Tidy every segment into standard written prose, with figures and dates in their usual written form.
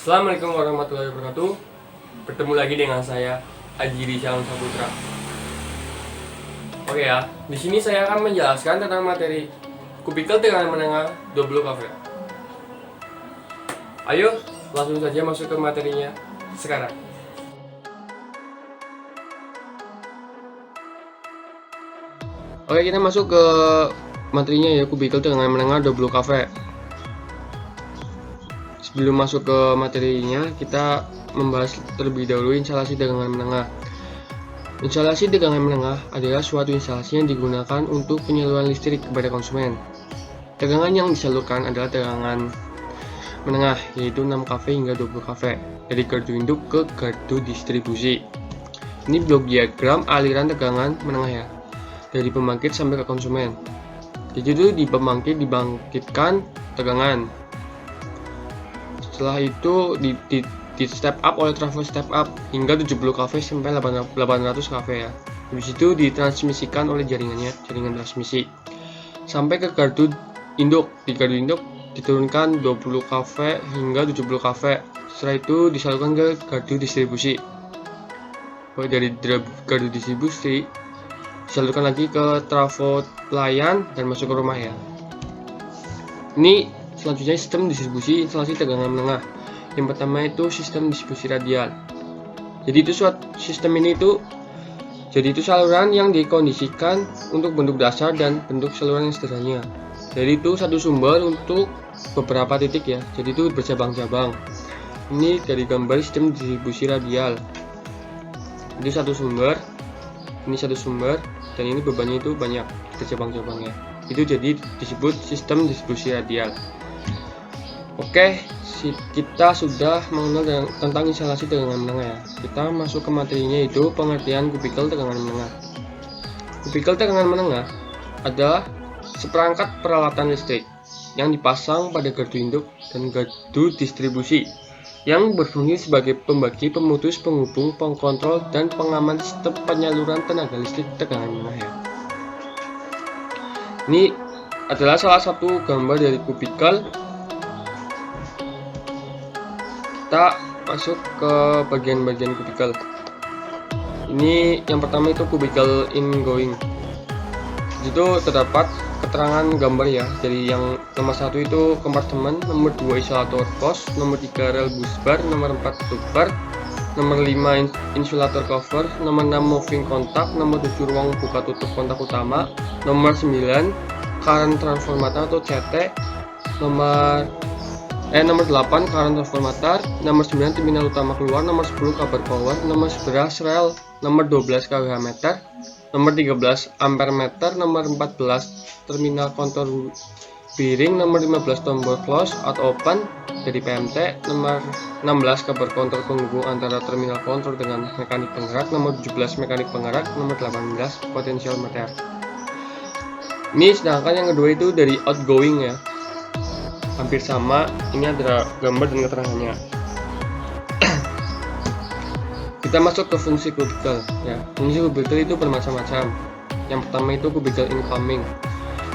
Assalamualaikum warahmatullahi wabarakatuh. Bertemu lagi dengan saya Ajiri Shalom Saputra. Oke ya, di sini saya akan menjelaskan tentang materi kubikel tekanan menengah double cover. Ayo, langsung saja masuk ke materinya sekarang. Oke, kita masuk ke materinya ya, kubikel tekanan menengah double cover. Sebelum masuk ke materinya, kita membahas terlebih dahulu instalasi tegangan menengah. Instalasi tegangan menengah adalah suatu instalasi yang digunakan untuk penyaluran listrik kepada konsumen. Tegangan yang disalurkan adalah tegangan menengah, yaitu 6 kV hingga 20 kV, dari gardu induk ke gardu distribusi. Ini blok diagram aliran tegangan menengah ya, dari pembangkit sampai ke konsumen. Jadi itu di pembangkit dibangkitkan tegangan. Setelah itu di step up oleh trafo step up hingga 70 kV sampai 800 kV ya. Habis itu ditransmisikan oleh jaringan transmisi sampai ke gardu induk. Di gardu induk diturunkan 20 kV hingga 70 kV. Setelah itu disalurkan ke gardu distribusi. Dari gardu distribusi disalurkan lagi ke trafo pelayan dan masuk ke rumah ya. Ini selanjutnya sistem distribusi instalasi tegangan menengah. Yang pertama itu sistem distribusi radial. Jadi itu sistem ini itu saluran yang dikondisikan untuk bentuk dasar dan bentuk saluran yang sederhana. Jadi itu satu sumber untuk beberapa titik ya. Jadi itu bercabang-cabang. Ini dari gambar sistem distribusi radial. Itu satu sumber, ini satu sumber, dan ini bebannya itu banyak bercabang-cabang ya. Itu jadi disebut sistem distribusi radial. Oke, kita sudah mengenal tentang instalasi tegangan menengah ya. Kita masuk ke materinya, itu pengertian kubikel tegangan menengah. Kubikel tegangan menengah adalah seperangkat peralatan listrik yang dipasang pada gardu induk dan gardu distribusi yang berfungsi sebagai pembagi, pemutus, penghubung, pengkontrol, dan pengaman sistem penyaluran tenaga listrik tegangan menengah ya. Ini adalah salah satu gambar dari kubikel. Kita masuk ke bagian-bagian kubikel. Ini yang pertama itu kubikel ingoing. Itu terdapat keterangan gambar ya. Jadi yang nomor 1 itu kompartemen, nomor 2 isolator pos, nomor 3 rel busbar, nomor 4 tubar, nomor 5 insulator cover, nomor 6 moving kontak, nomor 7 ruang buka tutup kontak utama, nomor 9 current transformator atau CT, nomor 8 current transformator, nomor 9 terminal utama keluar, nomor 10 kabar power, nomor 11 rel, nomor 12 kWh meter, nomor 13 ampere meter, nomor 14 terminal kontrol bearing, nomor 15 tombol close atau open dari PMT, nomor 16 kabar kontrol penghubung antara terminal kontrol dengan mekanik penggerak, nomor 17 mekanik penggerak, nomor 18 potensial meter. Ini sedangkan yang kedua itu dari outgoing ya. Hampir sama, ini ada gambar dan keterangannya. Kita masuk ke fungsi kubikel ya. Fungsi kubikel itu bermacam-macam. Yang pertama itu kubikel incoming.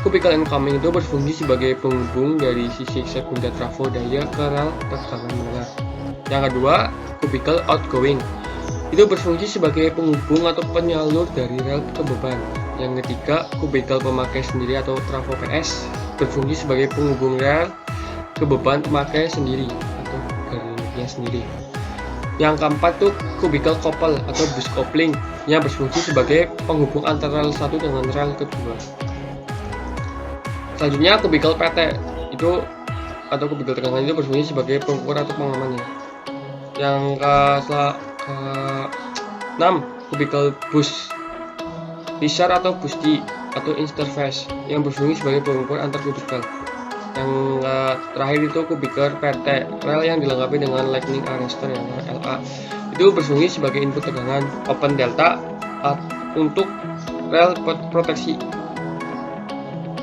Kubikel incoming itu berfungsi sebagai penghubung dari sisi sekunder trafo daya ke rel tegangan menengah. Yang kedua, kubikel outgoing. Itu berfungsi sebagai penghubung atau penyalur dari rel ke beban. Yang ketiga, kubikel pemakai sendiri atau trafo PS berfungsi sebagai penghubung rel ke beban pemakai sendiri atau garisnya sendiri. Yang keempat tuh kubikel couple atau bus coupling yang berfungsi sebagai penghubung antara rel 1 dengan rel kedua. Selanjutnya kubikel PT itu atau kubikel tegangan itu berfungsi sebagai pengukur atau pengamannya. Yang ke-6 kubikel bus risar atau busti atau interface yang berfungsi sebagai pengukur antar kubikel. Yang terakhir itu kubikel PT rel yang dilengkapi dengan lightning arrestor ya, LA. Itu berfungsi sebagai input tegangan open delta untuk rel proteksi.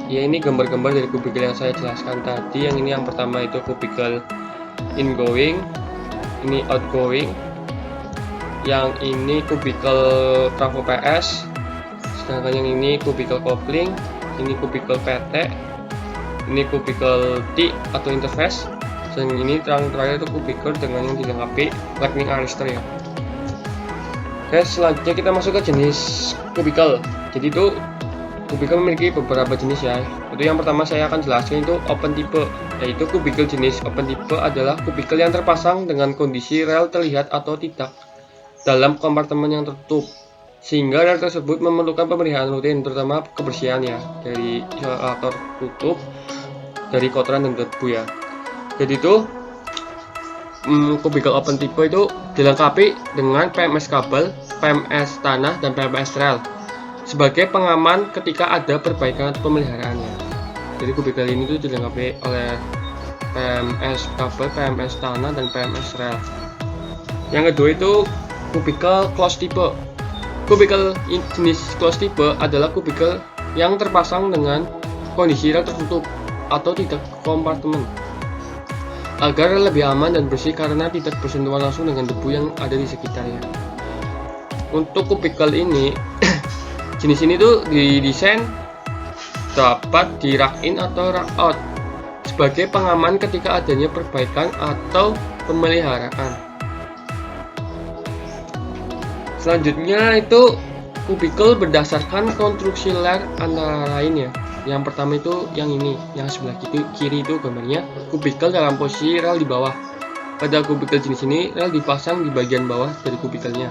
Ya, ini gambar-gambar dari kubikel yang saya jelaskan tadi. Yang ini yang pertama itu kubikel ingoing, ini outgoing. Yang ini kubikel trafo PS. Sedangkan yang ini kubikel coupling, ini kubikel PT. Ini kubikel T atau interface, Dan ini terakhir itu kubikel dengan yang dilengkapi lightning arrestor ya. Oke, selanjutnya kita masuk ke jenis kubikel. Jadi itu kubikel memiliki beberapa jenis ya. Itu yang pertama saya akan jelaskan itu open type, yaitu kubikel jenis open type adalah kubikel yang terpasang dengan kondisi rel terlihat atau tidak dalam kompartemen yang tertutup, sehingga rel tersebut memerlukan pemeliharaan rutin, terutama kebersihan ya, dari isolator tutup dari kotoran dan debu ya. Jadi itu kubikel open type itu dilengkapi dengan PMS kabel, PMS tanah, dan PMS rel sebagai pengaman ketika ada perbaikan atau pemeliharaannya. Jadi kubikel ini tuh dilengkapi oleh PMS kabel, PMS tanah, dan PMS rel. Yang kedua itu kubikel closed type. Kubikel jenis closed type adalah kubikel yang terpasang dengan kondisi rel tertutup atau tidak kompartemen, agar lebih aman dan bersih karena tidak bersentuhan langsung dengan debu yang ada di sekitarnya. Untuk kubikel ini jenis ini tuh didesain dapat di rack in atau rack out sebagai pengaman ketika adanya perbaikan atau pemeliharaan. Selanjutnya itu kubikel berdasarkan konstruksi layer antara lain ya. Yang pertama itu yang ini, yang sebelah kiri itu gambarnya kubikel dalam posisi rel di bawah. Pada kubikel jenis ini rel dipasang di bagian bawah dari kubikelnya.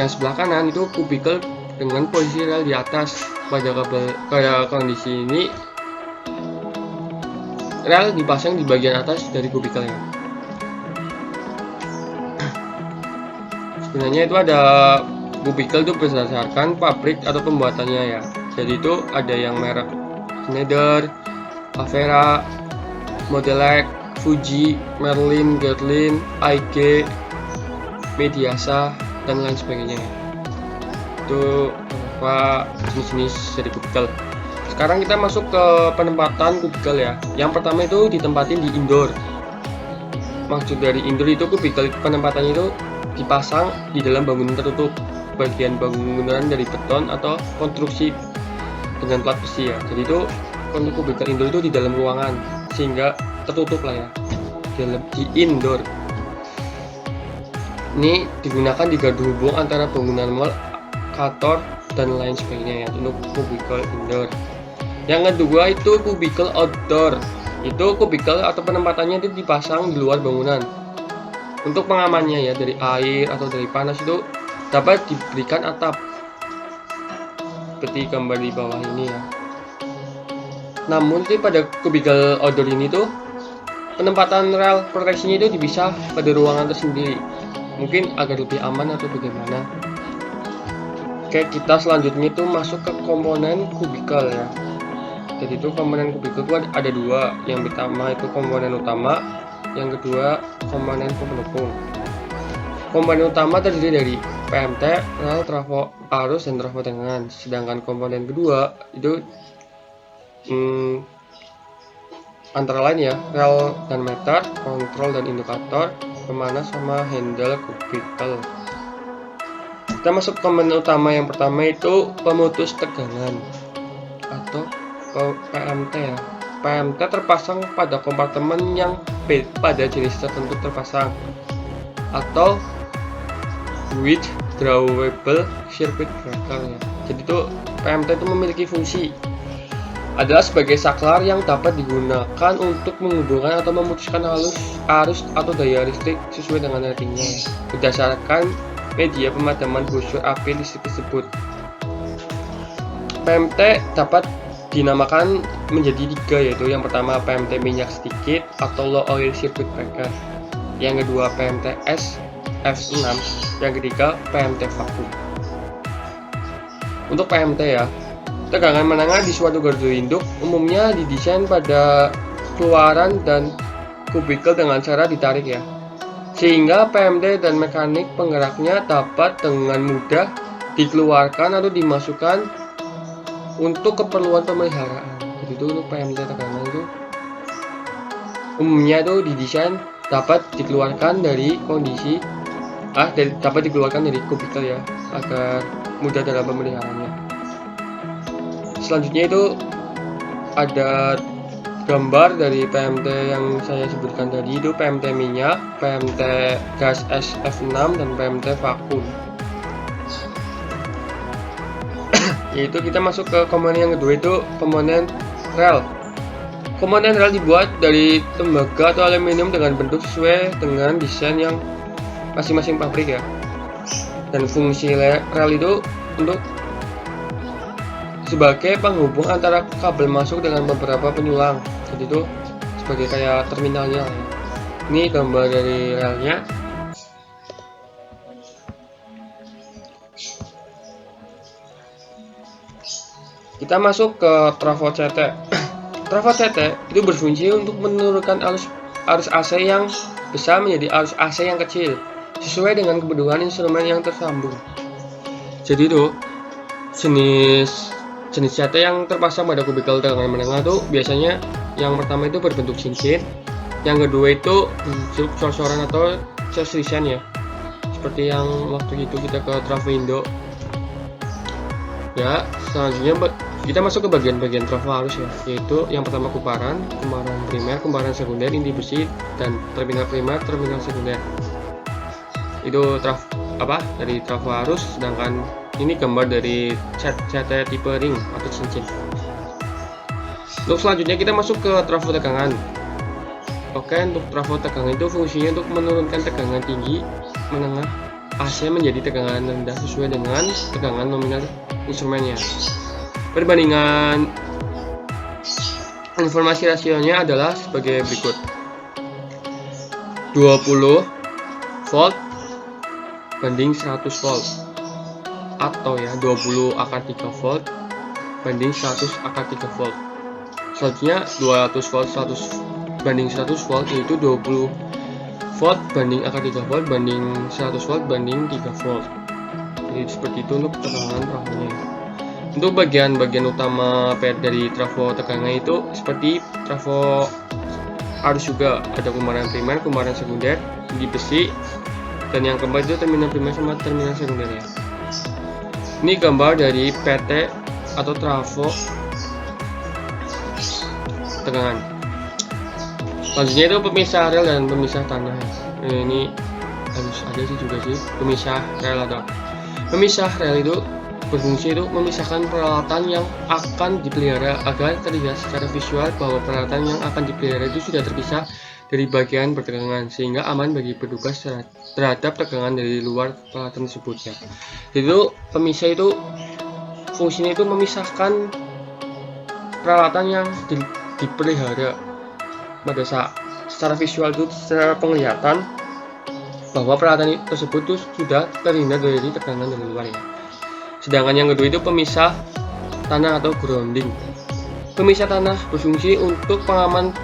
Yang sebelah kanan itu kubikel dengan posisi rel di atas. Pada kondisi ini rel dipasang di bagian atas dari kubikelnya. Sebenarnya itu ada kubikel itu berdasarkan pabrik atau pembuatannya ya. Jadi itu ada yang merek Schneider, Avera, Modelec, Fuji, Merlin, Guerlain, IG, Mediasa, dan lain sebagainya. Itu beberapa jenis-jenis dari kubikel. Sekarang kita masuk ke penempatan kubikel ya. Yang pertama itu ditempatin di indoor. Maksud dari indoor itu kubikel penempatannya itu dipasang di dalam bangunan tertutup, bagian bangunan dari beton atau konstruksi dengan plat besi ya. Jadi itu untuk kubikel indoor itu di dalam ruangan sehingga tertutup lah ya, di indoor. Ini digunakan di gardu hubung antara bangunan mall, kantor, dan lain sebagainya ya, untuk kubikel indoor. Yang kedua itu kubikel outdoor. Itu kubikel atau penempatannya itu dipasang di luar bangunan. Untuk pengamannya ya dari air atau dari panas itu dapat diberikan atap seperti gambar di bawah ini ya. Namun pada kubikel outdoor ini tuh penempatan rel proteksinya itu dipisah pada ruangan tersendiri, mungkin agar lebih aman atau bagaimana. Oke, kita selanjutnya itu masuk ke komponen kubikel ya. Jadi itu komponen kubikel itu ada dua. Yang pertama itu komponen utama, yang kedua komponen pendukung. Komponen utama terdiri dari PMT, rel, trafo arus, dan trafo tegangan. Sedangkan komponen kedua itu antara lain ya, rel dan meter, kontrol dan indikator, pemanas, sama handle kubikel. Kita masuk komponen utama. Yang pertama itu pemutus tegangan atau PMT ya. PMT terpasang pada kompartemen yang pada jenis tertentu terpasang, atau withdrawable circuit breaker ya. Jadi itu PMT itu memiliki fungsi adalah sebagai saklar yang dapat digunakan untuk menghubungkan atau memutuskan arus atau daya listrik sesuai dengan ratingnya ya, berdasarkan media pemadaman brosur api listrik tersebut. PMT dapat dinamakan menjadi tiga, yaitu yang pertama PMT minyak sedikit atau low oil circuit breaker, yang kedua PMT SF6, yang ketiga PMT vakum. Untuk PMT ya, tegangan menengah di suatu gardu induk umumnya didesain pada keluaran dan kubikel dengan cara ditarik ya, sehingga PMT dan mekanik penggeraknya dapat dengan mudah dikeluarkan atau dimasukkan untuk keperluan pemeliharaan. Jadi itu untuk PMT tegangan itu umumnya itu didesain dapat dikeluarkan dari dapat dikeluarkan dari kubikel ya, agar mudah dalam pemeliharaannya. Selanjutnya itu ada gambar dari PMT yang saya sebutkan tadi, itu PMT minyak, PMT gas SF6, dan PMT vakum. Yaitu kita masuk ke komponen yang kedua, itu komponen rel. Komponen rel dibuat dari tembaga atau aluminium dengan bentuk sesuai dengan desain yang masing-masing pabrik ya. Dan fungsi rel itu untuk sebagai penghubung antara kabel masuk dengan beberapa penyulang. Jadi itu sebagai kayak terminalnya ya. Ini gambar dari relnya. Kita masuk ke trafo CT. Trafo CT itu berfungsi untuk menurunkan arus AC yang besar menjadi arus AC yang kecil sesuai dengan kebutuhan instrumen yang tersambung. Jadi itu jenis CT yang terpasang pada kubikel tegangan menengah itu biasanya yang pertama itu berbentuk cincin, yang kedua itu bentuk cor-coran atau design ya, seperti yang waktu itu kita ke trafo Indo ya. Selanjutnya kita masuk ke bagian-bagian trafo arus ya, yaitu yang pertama kumparan primer, kumparan sekunder, inti besi, dan terminal primer, terminal sekunder. Itu dari trafo arus. Sedangkan ini gambar dari CT tipe ring atau cincin. Untuk selanjutnya kita masuk ke trafo tegangan. Oke, untuk trafo tegangan itu fungsinya untuk menurunkan tegangan tinggi menengah AC menjadi tegangan rendah sesuai dengan tegangan nominal instrumennya. Perbandingan informasi rasionya adalah sebagai berikut: 20 volt banding 100 volt, atau ya 20 akar 3 volt banding 100 akar 3 volt. Selanjutnya 200 volt 100 banding 100 volt, yaitu 20 volt banding akar 3 volt banding 100 volt banding 3 volt. Jadi seperti itu untuk tegangan trafonya. Untuk bagian-bagian utama dari trafo tegangan itu seperti trafo arus juga, ada kumparan primer, kumparan sekunder, inti besi, dan yang keempat itu terminal primer sama terminal sekunder ya. Ini gambar dari PT atau trafo tegangan. Selanjutnya itu pemisah rel dan pemisah tanah. Ini harus ada sih juga sih pemisah rel atau pemisah rel itu berfungsi itu memisahkan peralatan yang akan dipelihara agar terlihat secara visual bahwa peralatan yang akan dipelihara itu sudah terpisah dari bagian bertegangan sehingga aman bagi petugas terhadap tegangan dari luar peralatan tersebut ya. Jadi pemisah itu fungsinya itu memisahkan peralatan yang dipelihara pada saat secara visual itu secara penglihatan bahwa peralatan tersebut itu sudah terhindar dari tegangan dari luar ya. Sedangkan yang kedua itu pemisah tanah atau grounding. Pemisah tanah berfungsi untuk pengaman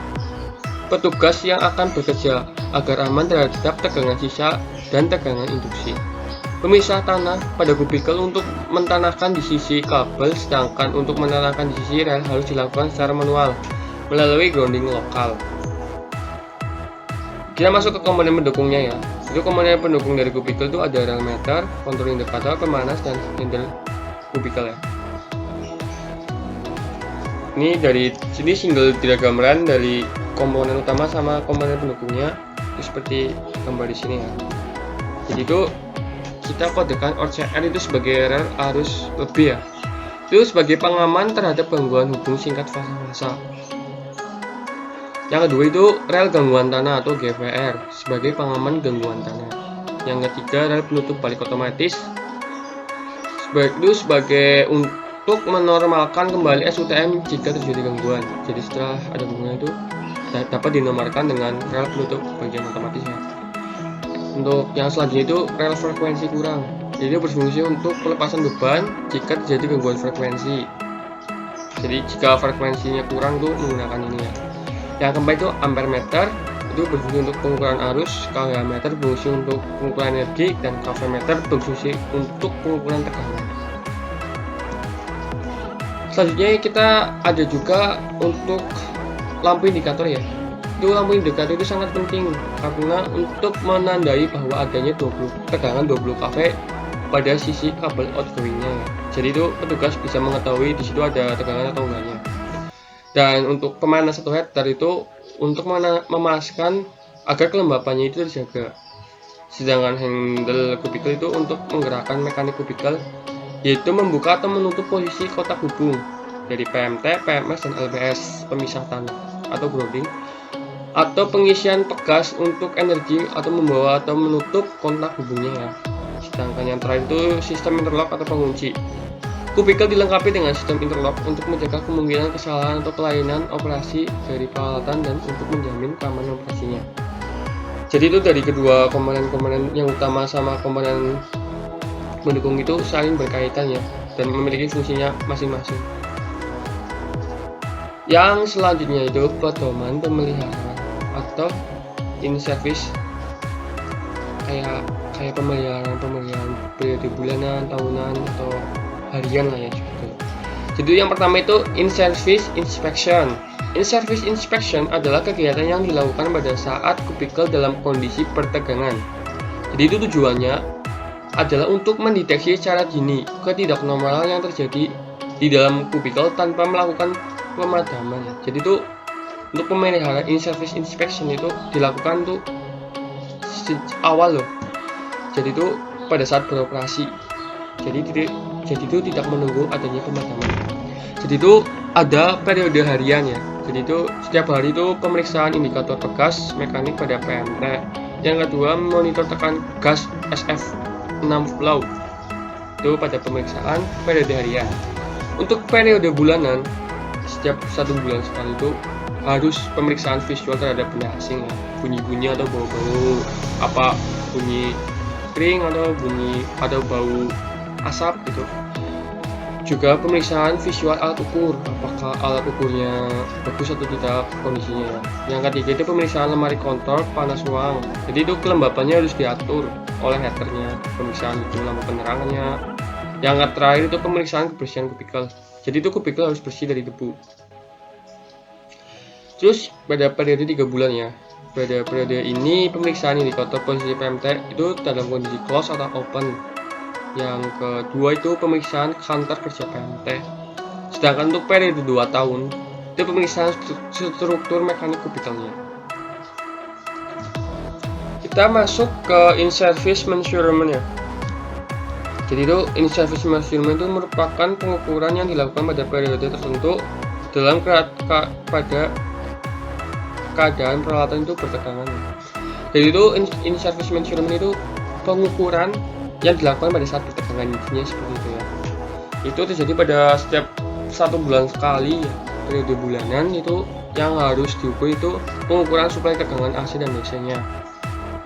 petugas yang akan bekerja agar aman terhadap tegangan sisa dan tegangan induksi. Pemisah tanah pada kubikel untuk mentanahkan di sisi kabel, sedangkan untuk mentanahkan di sisi rel harus dilakukan secara manual melalui grounding lokal. Kita masuk ke komponen pendukungnya ya. Itu komponen pendukung dari kubikel itu ada rel meter, kontrol indikator, pemanas, dan handle kubikel ya. Ini dari sini single diagraman dari komponen utama sama komponen pendukungnya itu seperti gambar di sini ya. Jadi itu kita kodekan OCR itu sebagai rel arus lebih ya. Itu sebagai pengaman terhadap gangguan hubung singkat fasa-fasa. Yang kedua itu rel gangguan tanah atau GVR sebagai pengaman gangguan tanah. Yang ketiga rel penutup balik otomatis itu sebagai untuk menormalkan kembali SUTM jika terjadi gangguan. Jadi setelah ada gangguan itu dapat dinomarkan dengan rel penutup bagian otomatis ya. Untuk yang selanjutnya itu rel frekuensi kurang. Jadi berfungsi untuk pelepasan beban jika terjadi gangguan frekuensi. Jadi jika frekuensinya kurang tuh menggunakan ini ya. Yang keempat itu ampere meter, itu berfungsi untuk pengukuran arus, kWh meter berfungsi untuk pengukuran energi, dan kV meter berfungsi untuk pengukuran tekanan. Selanjutnya kita ada juga untuk lampu indikator ya. Itu lampu indikator itu sangat penting karena untuk menandai bahwa adanya tegangan 20 kV pada sisi kabel outgoingnya ya. Jadi itu petugas bisa mengetahui di situ ada tegangan atau enggaknya. Dan untuk pemanas 1 hektar itu untuk memanaskan agar kelembapannya itu terjaga. Sedangkan handle kubikel itu untuk menggerakkan mekanik kubikel, yaitu membuka atau menutup posisi kotak hubung dari PMT, PMS, dan LBS pemisah tanah atau grounding, atau pengisian pegas untuk energi atau membawa atau menutup kontak hubungnya ya. Sedangkan yang terakhir itu sistem interlock atau pengunci. Kubikel dilengkapi dengan sistem interlock untuk mencegah kemungkinan kesalahan atau kelainan operasi dari peralatan dan untuk menjamin keamanan operasinya. Jadi itu dari kedua komponen-komponen yang utama sama komponen mendukung itu saling berkaitan ya, dan memiliki fungsinya masing-masing. Yang selanjutnya itu pedoman pemeliharaan atau in service, kayak pemeliharaan periode bulanan, tahunan, atau harian lah ya gitu. Jadi yang pertama itu in service inspection. In service inspection adalah kegiatan yang dilakukan pada saat kubikel dalam kondisi pertegangan. Jadi itu tujuannya adalah untuk mendeteksi secara dini ketidaknormalan yang terjadi di dalam kubikel tanpa melakukan pemadaman. Jadi itu untuk pemeliharaan in service inspection itu dilakukan tuh awal loh. Jadi itu pada saat beroperasi. Jadi itu tidak menunggu adanya pemadaman. Jadi itu ada periode harian ya. Jadi itu setiap hari itu pemeriksaan indikator pegas mekanik pada PMT. Yang kedua, monitor tekan gas SF6 flow. Itu pada pemeriksaan periode harian. Untuk periode bulanan, setiap 1 bulan sekali itu harus pemeriksaan visual terhadap benda asing ya. Bunyi-bunyi atau bau-bau apa, bunyi kering atau bunyi atau bau asap gitu. Juga pemeriksaan visual alat ukur, apakah alat ukurnya bagus atau tidak kondisinya ya. Yang ketiga itu pemeriksaan lemari kontrol panas ruang. Jadi itu kelembapannya harus diatur oleh headernya, pemeriksaan itu lampu penerangannya. Yang terakhir itu pemeriksaan kebersihan kubikel. Jadi itu kubikel harus bersih dari debu. Terus pada periode 3 bulan ya. Pada periode ini pemeriksaan indikator posisi PMT itu dalam kondisi close atau open. Yang kedua itu pemeriksaan kantor kerja PMT. Sedangkan untuk periode 2 tahun itu pemeriksaan struktur mekanik kubikelnya. Kita masuk ke in service measurement ya. Jadi itu in service measurement itu merupakan pengukuran yang dilakukan pada periode tertentu dalam pada keadaan peralatan itu bertegangan. Jadi itu in service measurement itu pengukuran yang dilakukan pada saat pertegangan, intinya seperti itu ya. Itu terjadi pada setiap 1 bulan sekali ya, periode bulanan itu yang harus diukur itu pengukuran suplai tegangan AC dan DC-nya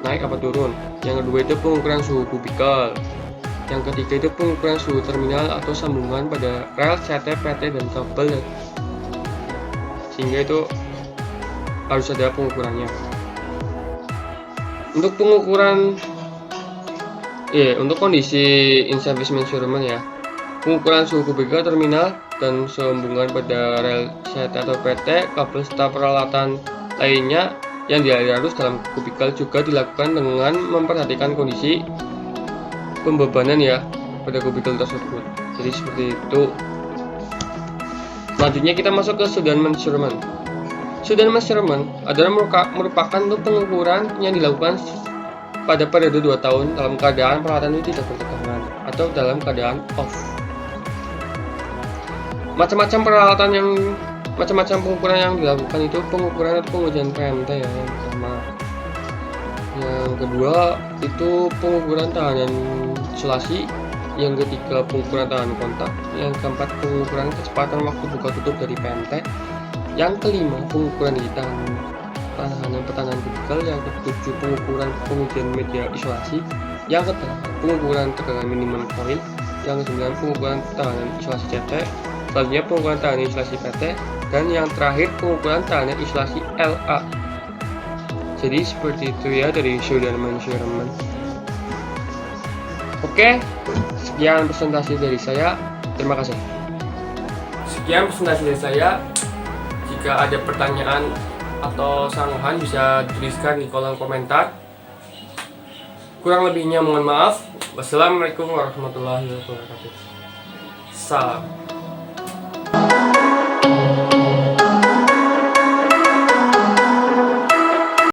naik apa turun. Yang kedua itu pengukuran suhu kubikel. Yang ketiga itu pengukuran suhu terminal atau sambungan pada rel, CT, PT, dan kabel ya. Sehingga itu harus ada pengukurannya. Untuk pengukuran untuk kondisi in service measurement ya, pengukuran suhu kubikel terminal dan sambungan pada rel CT atau PT, kabel serta peralatan lainnya yang diarus dalam kubikel juga dilakukan dengan memperhatikan kondisi pembebanan ya pada kubikel tersebut. Jadi seperti itu. Selanjutnya kita masuk ke Sudan measurement. Sudan measurement adalah merupakan pengukuran yang dilakukan pada periode 2 tahun dalam keadaan peralatan itu tidak bertegangan atau dalam keadaan off. Macam-macam pengukuran yang dilakukan itu pengukuran atau pengujian PMT ya, yang pertama. Yang kedua itu pengukuran tahanan isolasi. Yang ketiga pengukuran tahanan kontak. Yang keempat pengukuran kecepatan waktu buka tutup dari PMT. Yang kelima pengukuran di tahanan pertahanan kubikel. Yang ketujuh pengukuran pengujian media isolasi. Yang kedelapan pengukuran tegangan minimum coil. Yang kesembilan pengukuran tahanan isolasi CT. Selanjutnya pengukuran tahanan isolasi PT. Dan yang terakhir pengukuran tahanan isolasi LA. Jadi seperti itu ya dari Sudan measurement. Oke, sekian presentasi dari saya. Terima kasih. Sekian presentasi dari saya. Jika ada pertanyaan atau sanggahan bisa dituliskan di kolom komentar. Kurang lebihnya mohon maaf. Wassalamualaikum warahmatullahi wabarakatuh. Salam.